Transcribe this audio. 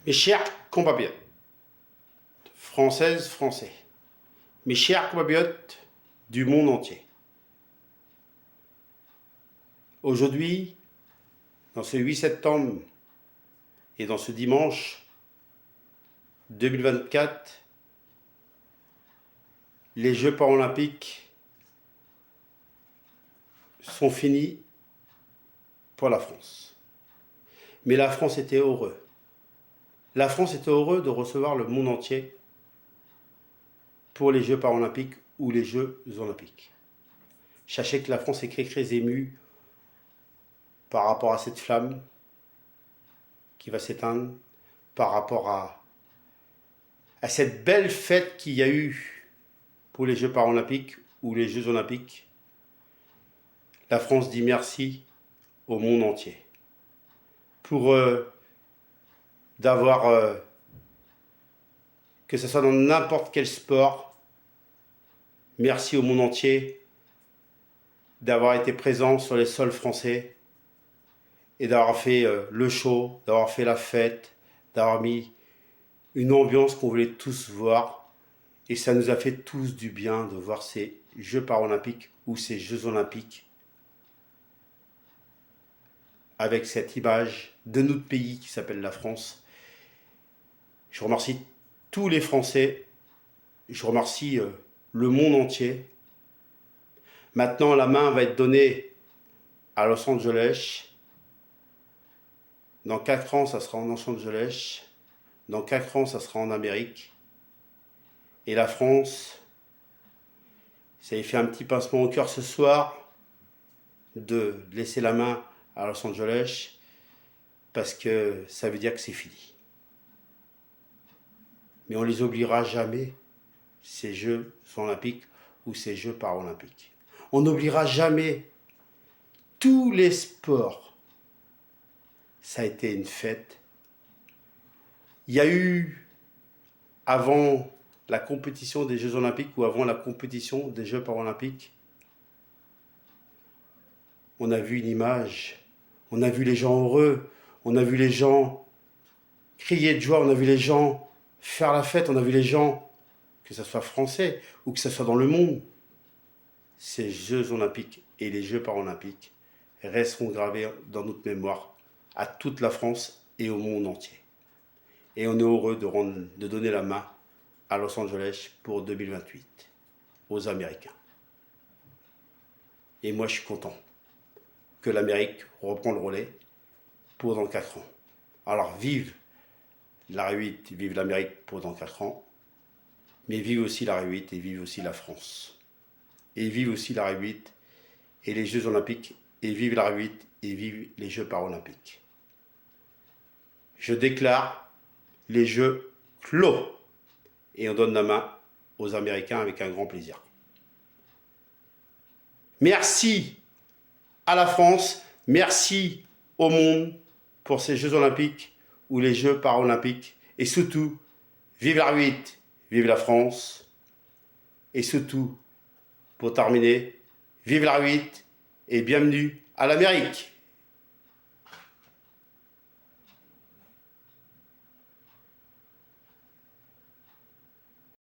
Mes chers compatriotes, françaises, français, mes chers compatriotes du monde entier, aujourd'hui, dans ce 8 septembre et dans ce dimanche 2024, les Jeux paralympiques sont finis pour la France. Mais la France était heureuse. La France était heureuse de recevoir le monde entier pour les Jeux paralympiques ou les Jeux olympiques. Sachez que la France est très émue par rapport à cette flamme qui va s'éteindre, par rapport à cette belle fête qu'il y a eu pour les Jeux paralympiques ou les Jeux olympiques. La France dit merci au monde entier pour d'avoir, que ce soit dans n'importe quel sport, merci au monde entier d'avoir été présent sur les sols français et d'avoir fait le show, d'avoir fait la fête, d'avoir mis une ambiance qu'on voulait tous voir. Et ça nous a fait tous du bien de voir ces Jeux paralympiques ou ces Jeux olympiques avec cette image de notre pays qui s'appelle la France. Je remercie tous les Français, je remercie le monde entier. Maintenant, la main va être donnée à Los Angeles. Dans 4 ans, ça sera en Los Angeles. Dans 4 ans, ça sera en Amérique. Et la France, ça y fait un petit pincement au cœur ce soir de laisser la main à Los Angeles parce que ça veut dire que c'est fini. Mais on ne les oubliera jamais, ces Jeux olympiques ou ces Jeux paralympiques. On n'oubliera jamais tous les sports. Ça a été une fête. Il y a eu, avant la compétition des Jeux olympiques ou avant la compétition des Jeux paralympiques, on a vu une image, on a vu les gens heureux, on a vu les gens crier de joie, on a vu les gens faire la fête, on a vu les gens, que ce soit français ou que ce soit dans le monde, ces Jeux olympiques et les Jeux paralympiques resteront gravés dans notre mémoire à toute la France et au monde entier. Et on est heureux de donner la main à Los Angeles pour 2028 aux Américains. Et moi, je suis content que l'Amérique reprend le relais pour dans 4 ans. Alors, vive la R8, vive l'Amérique pour dans 4 ans, mais vive aussi la R8 et vive aussi la France. Et vive aussi la R8 et les Jeux olympiques, et vive la R8 et vive les Jeux paralympiques. Je déclare les Jeux clos et on donne la main aux Américains avec un grand plaisir. Merci à la France, merci au monde pour ces Jeux olympiques ou les Jeux paralympiques. Et surtout, vive la R8, vive la France. Et surtout, pour terminer, vive la R8 et bienvenue à l'Amérique.